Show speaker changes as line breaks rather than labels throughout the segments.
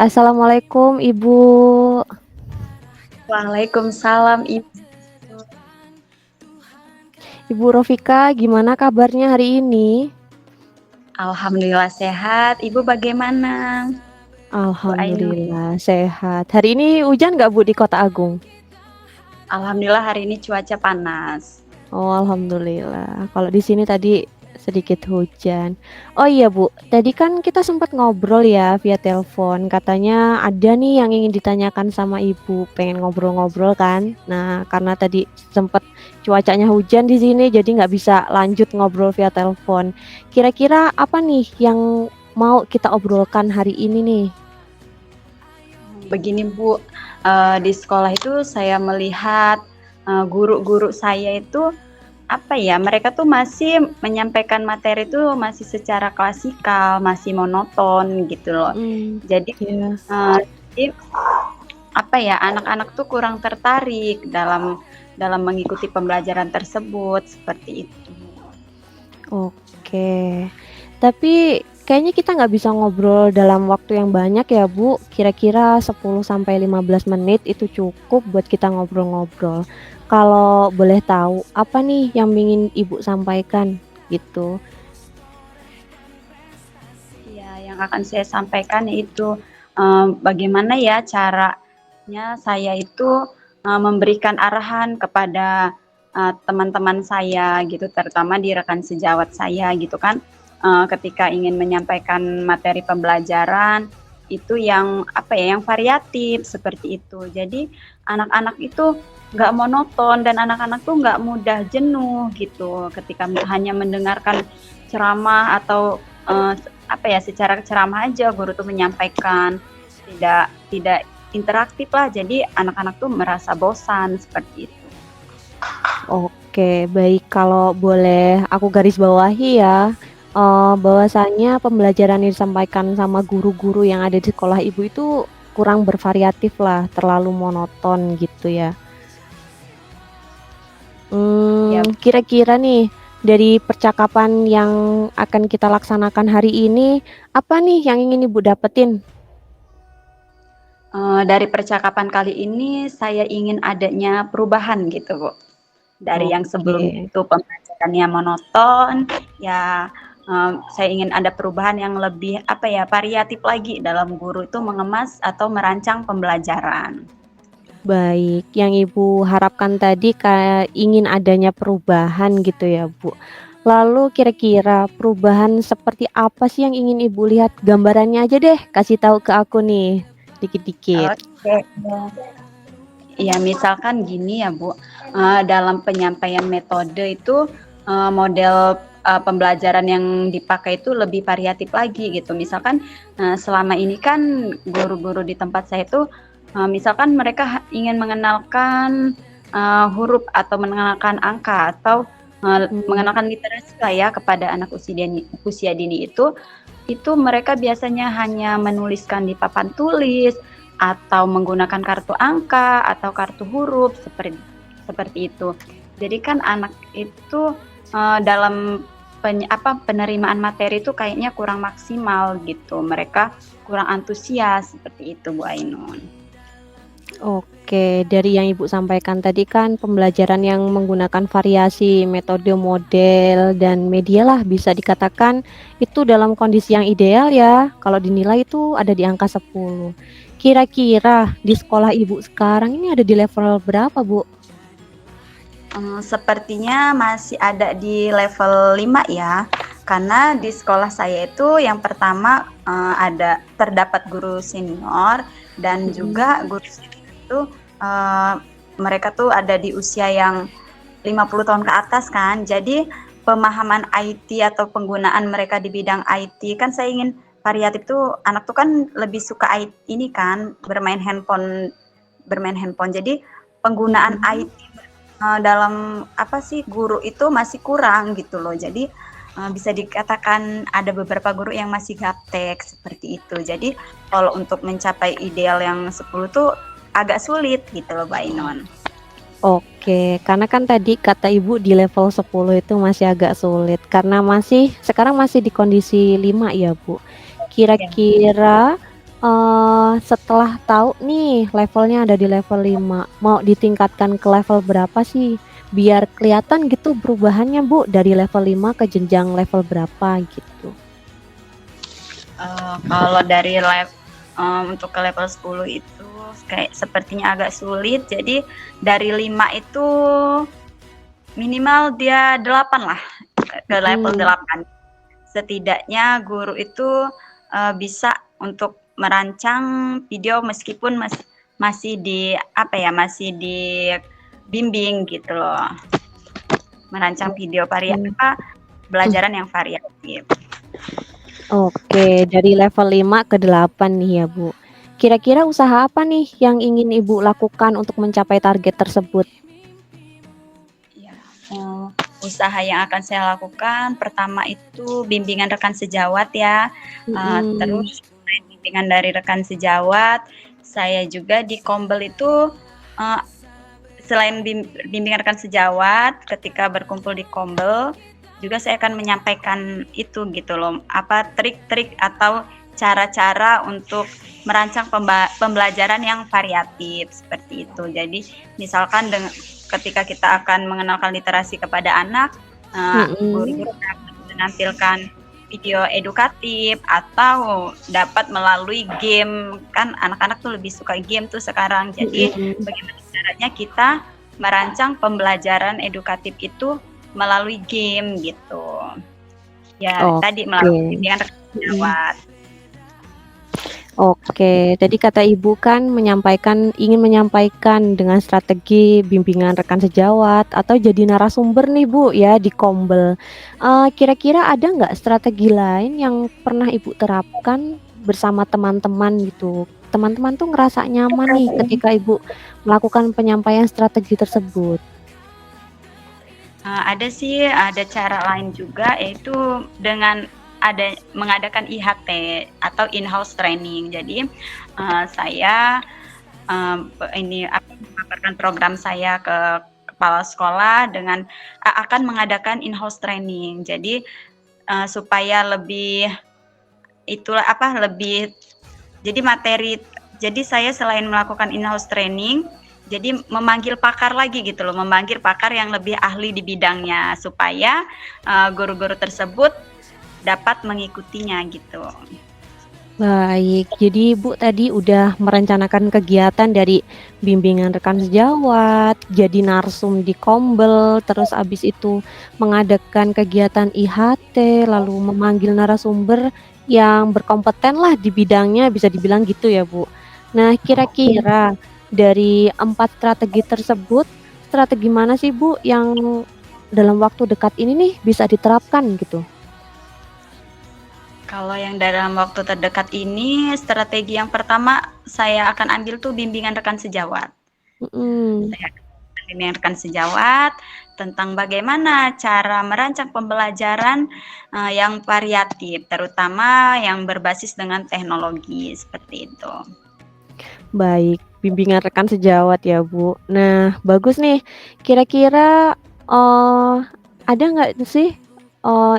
Assalamualaikum Ibu.
Waalaikumsalam Ibu.
Ibu Rofika, gimana kabarnya hari ini?
Alhamdulillah sehat. Ibu bagaimana? Bu Ainun.
Alhamdulillah sehat. Hari ini hujan nggak Bu di Kota Agung?
Alhamdulillah hari ini cuaca panas.
Oh, alhamdulillah. Kalau di sini tadi sedikit hujan. Oh iya Bu, tadi kan kita sempat ngobrol ya via telepon. Katanya ada nih yang ingin ditanyakan sama Ibu, pengen ngobrol-ngobrol kan. Nah, karena tadi sempat cuacanya hujan di sini, jadi nggak bisa lanjut ngobrol via telepon. Kira-kira apa nih yang mau kita obrolkan hari ini nih?
Begini Bu, di sekolah itu saya melihat guru-guru saya itu apa ya, mereka tuh masih menyampaikan materi itu masih secara klasikal, masih monoton gitu loh. Jadi,
Ya.
jadi apa ya, anak-anak tuh kurang tertarik dalam mengikuti pembelajaran tersebut, seperti itu.
Oke. Tapi kayaknya kita nggak bisa ngobrol dalam waktu yang banyak ya, Bu. Kira-kira 10 sampai 15 menit itu cukup buat kita ngobrol-ngobrol. Kalau boleh tahu, apa nih yang ingin Ibu sampaikan gitu?
Ya, yang akan saya sampaikan yaitu bagaimana ya caranya saya itu memberikan arahan kepada teman-teman saya gitu, terutama di rekan sejawat saya gitu kan, ketika ingin menyampaikan materi pembelajaran itu yang apa ya, yang variatif seperti itu. Jadi anak-anak itu nggak monoton dan anak-anak tuh nggak mudah jenuh gitu ketika hanya mendengarkan ceramah atau apa ya, secara ceramah aja guru tuh menyampaikan, tidak interaktif lah, jadi anak-anak tuh merasa bosan seperti itu.
Oke, baik. Kalau boleh aku garis bawahi ya, bahwasanya pembelajaran yang disampaikan sama guru-guru yang ada di sekolah Ibu itu kurang bervariatif lah, terlalu monoton gitu ya.
Ya,
Kira-kira nih, dari percakapan yang akan kita laksanakan hari ini, apa nih yang ingin Ibu dapetin?
dari percakapan kali ini saya ingin adanya perubahan gitu, Bu. Dari yang sebelumnya
Oke,
itu pembelajarannya monoton, ya saya ingin ada perubahan yang lebih apa ya, variatif lagi dalam guru itu mengemas atau merancang pembelajaran.
baik. Yang Ibu harapkan tadi kayak ingin adanya perubahan gitu ya, Bu. Lalu kira-kira perubahan seperti apa sih yang ingin Ibu lihat? Gambarannya aja deh, kasih tahu ke aku nih, dikit-dikit.
Oke. Ya, misalkan gini ya Bu, dalam penyampaian metode itu model pembelajaran yang dipakai itu lebih variatif lagi gitu. Misalkan selama ini kan guru-guru di tempat saya itu misalkan mereka ingin mengenalkan huruf atau mengenalkan angka atau
Mmm,
mengenalkan literasi lah ya kepada anak usia dini itu mereka biasanya hanya menuliskan di papan tulis atau menggunakan kartu angka atau kartu huruf seperti itu. Jadi kan anak itu dalam penerimaan materi itu kayaknya kurang maksimal gitu. Mereka kurang antusias seperti itu, Bu Ainun.
oke, dari yang Ibu sampaikan tadi kan pembelajaran yang menggunakan variasi metode, model, dan media lah bisa dikatakan itu dalam kondisi yang ideal ya, kalau dinilai itu ada di angka 10. Kira-kira di sekolah Ibu sekarang ini ada di level berapa, Bu?
Sepertinya masih ada di level 5 ya. Karena di sekolah saya itu yang pertama terdapat guru senior dan
Mhm.
juga guru senior itu eh, mereka tuh ada di usia yang 50 tahun ke atas kan. Jadi pemahaman IT atau penggunaan mereka di bidang IT kan saya ingin variatif tuh, anak tuh kan lebih suka IT ini kan, bermain handphone. Jadi penggunaan
Mhm.
IT dalam apa sih, guru itu masih kurang gitu loh. Jadi bisa dikatakan ada beberapa guru yang masih gaptek seperti itu. Jadi kalau untuk mencapai ideal yang 10 tuh agak sulit gitu loh, Mbak Ainun.
Oke, karena kan tadi kata Ibu di level 10 itu masih agak sulit karena sekarang masih di kondisi 5 ya, Bu.
Ya.
Kira-kira Setelah tahu nih levelnya ada di level 5, mau ditingkatkan ke level berapa sih? Biar kelihatan gitu perubahannya, Bu, dari level 5 ke jenjang level berapa gitu.
Kalau dari untuk ke level 10 itu kayak sepertinya agak sulit. Jadi dari 5 itu minimal dia 8 lah, ke level 8. Setidaknya guru itu bisa untuk merancang video meskipun masih di apa ya, masih dibimbing gitu loh. Merancang video pelajaran yang variatif.
Oke, dari level 5 ke 8 nih ya, Bu. Kira-kira usaha apa nih yang ingin Ibu lakukan untuk mencapai target tersebut?
Ya, usaha yang akan saya lakukan pertama itu bimbingan rekan sejawat ya.
Mhm.
Terus selain bimbingan dari rekan sejawat, saya juga di Kombel itu selain bimbingan rekan sejawat, ketika berkumpul di Kombel, juga saya akan menyampaikan itu gitu loh, apa trik-trik atau cara-cara untuk merancang pembelajaran yang variatif seperti itu. Jadi misalkan ketika kita akan mengenalkan literasi kepada anak,
Mhm.
guru-guru dapat menampilkan video edukatif atau dapat melalui game, kan anak-anak tuh lebih suka game tuh sekarang. Jadi
Mhm.
bagaimana caranya kita merancang pembelajaran edukatif itu melalui game gitu. Ya tadi
Oke.
melalui bimbingan rekan
Mhm.
sejawat.
Oke, tadi kata Ibu kan ingin menyampaikan dengan strategi bimbingan rekan sejawat atau jadi narasumber nih, Bu, ya di Kombel. Kira-kira ada nggak strategi lain yang pernah Ibu terapkan bersama teman-teman gitu? Teman-teman tuh ngerasa nyaman nih ketika Ibu melakukan penyampaian strategi tersebut.
Ada sih, ada cara lain juga yaitu dengan mengadakan IHT atau in-house training. Jadi, saya, memaparkan program saya ke kepala sekolah dengan akan mengadakan in-house training. Jadi, supaya lebih jadi jadi saya selain melakukan in-house training, jadi memanggil pakar lagi gitu loh, memanggil pakar yang lebih ahli di bidangnya supaya guru-guru tersebut dapat mengikutinya gitu.
Baik, jadi Ibu tadi udah merencanakan kegiatan dari bimbingan rekan sejawat, jadi narsum di Kombel, terus abis itu mengadakan kegiatan IHT, lalu memanggil narasumber yang berkompeten lah di bidangnya, bisa dibilang gitu ya, Bu. Nah, kira-kira dari 4 strategi tersebut, strategi mana sih, Bu, yang dalam waktu dekat ini nih bisa diterapkan gitu?
Kalau yang dalam waktu terdekat ini, strategi yang pertama saya akan ambil tuh bimbingan rekan sejawat.
Mhm.
Saya akan bimbingan rekan sejawat tentang bagaimana cara merancang pembelajaran yang variatif, terutama yang berbasis dengan teknologi seperti itu.
Baik, bimbingan rekan sejawat ya, Bu. Nah, bagus nih. Kira-kira, ada nggak sih,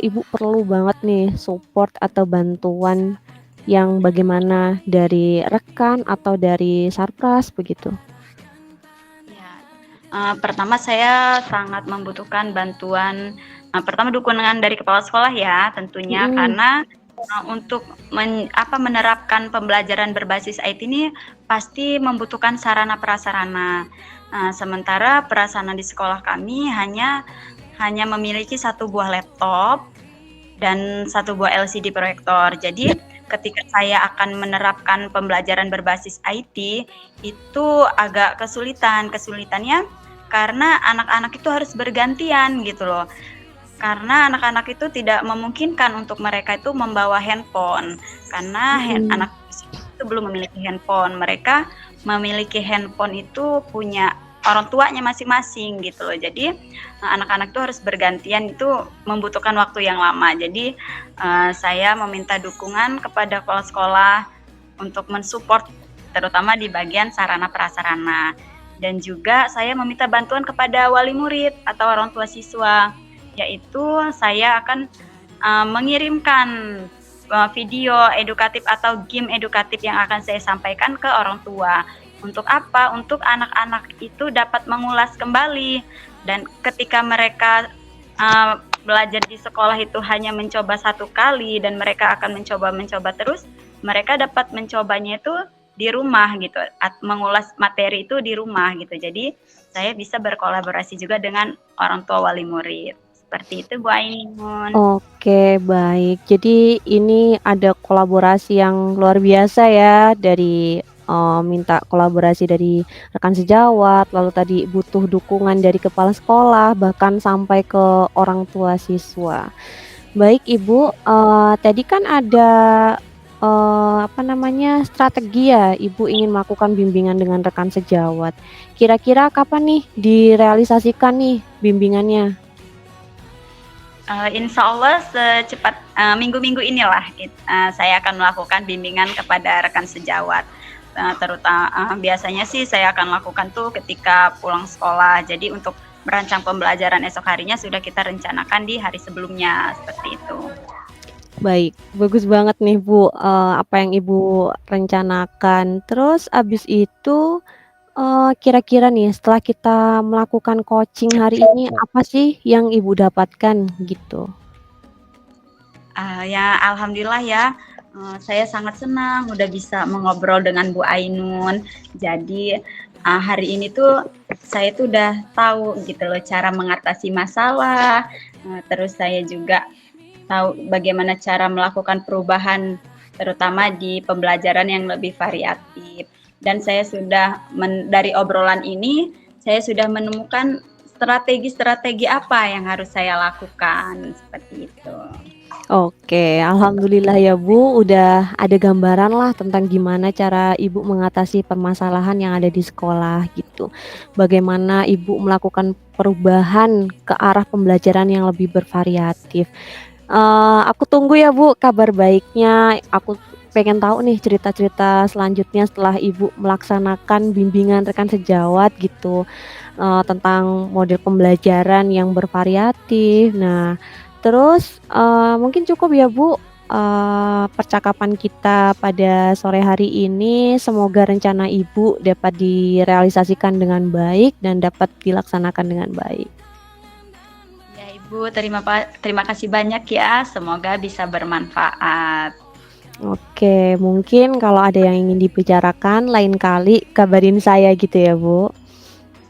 Ibu perlu banget nih support atau bantuan yang bagaimana dari rekan atau dari Sarpras begitu?
Ya, pertama saya sangat membutuhkan bantuan, pertama dukungan dari kepala sekolah ya tentunya
Mhm.
karena untuk menerapkan pembelajaran berbasis IT ini pasti membutuhkan sarana prasarana. Sementara prasarana di sekolah kami hanya memiliki 1 buah laptop dan 1 buah LCD proyektor. Jadi ketika saya akan menerapkan pembelajaran berbasis IT, itu agak kesulitan. Kesulitannya karena anak-anak itu harus bergantian gitu loh. Karena anak-anak itu tidak memungkinkan untuk mereka itu membawa handphone, karena
Mhm.
anak itu belum memiliki handphone. Mereka memiliki handphone itu punya orang tuanya masing-masing gitu loh. Jadi anak-anak itu harus bergantian, itu membutuhkan waktu yang lama. Jadi saya meminta dukungan kepada kepala sekolah untuk mensupport terutama di bagian sarana prasarana. Dan juga saya meminta bantuan kepada wali murid atau orang tua siswa, yaitu saya akan mengirimkan video edukatif atau game edukatif yang akan saya sampaikan ke orang tua. Untuk apa? Untuk anak-anak itu dapat mengulas kembali, dan ketika mereka belajar di sekolah itu hanya mencoba satu kali dan mereka akan mencoba terus, mereka dapat mencobanya itu di rumah gitu, mengulas materi itu di rumah gitu. Jadi saya bisa berkolaborasi juga dengan orang tua wali murid. Seperti itu Bu Ainun.
Oke, baik. Jadi ini ada kolaborasi yang luar biasa ya dari minta kolaborasi dari rekan sejawat, lalu tadi butuh dukungan dari kepala sekolah, bahkan sampai ke orang tua siswa. Baik Ibu, tadi kan ada apa namanya, strategi ya, Ibu ingin melakukan bimbingan dengan rekan sejawat. Kira-kira kapan nih direalisasikan nih bimbingannya?
Insya Allah secepat minggu-minggu inilah saya akan melakukan bimbingan kepada rekan sejawat. Terutama biasanya sih saya akan lakukan tuh ketika pulang sekolah. Jadi untuk merancang pembelajaran esok harinya sudah kita rencanakan di hari sebelumnya, seperti itu.
Baik, bagus banget nih Bu, apa yang Ibu rencanakan. Terus abis itu, kira-kira nih setelah kita melakukan coaching hari ini, apa sih yang Ibu dapatkan gitu?
Ya alhamdulillah ya, saya sangat senang udah bisa mengobrol dengan Bu Ainun. Jadi hari ini tuh saya tuh udah tahu gitu loh cara mengatasi masalah, terus saya juga tahu bagaimana cara melakukan perubahan terutama di pembelajaran yang lebih variatif. Dan saya sudah dari obrolan ini saya sudah menemukan strategi-strategi apa yang harus saya lakukan, seperti itu.
Oke, alhamdulillah ya Bu, udah ada gambaran lah tentang gimana cara Ibu mengatasi permasalahan yang ada di sekolah gitu. Bagaimana Ibu melakukan perubahan ke arah pembelajaran yang lebih bervariatif. Aku tunggu ya Bu kabar baiknya. Aku pengen tahu nih cerita-cerita selanjutnya setelah Ibu melaksanakan bimbingan rekan sejawat gitu, tentang model pembelajaran yang bervariatif. Nah, terus, mungkin cukup ya Bu, percakapan kita pada sore hari ini. Semoga rencana Ibu dapat direalisasikan dengan baik dan dapat dilaksanakan dengan baik.
Ya Ibu, terima kasih banyak ya. Semoga bisa bermanfaat.
Oke, mungkin kalau ada yang ingin dibicarakan lain kali kabarin saya gitu ya Bu.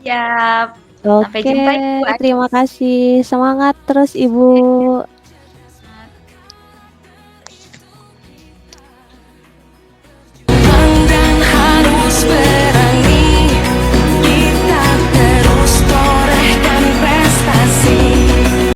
Siap. Sampai
Oke,
jumpa Ibu.
terima kasih. Semangat terus Ibu.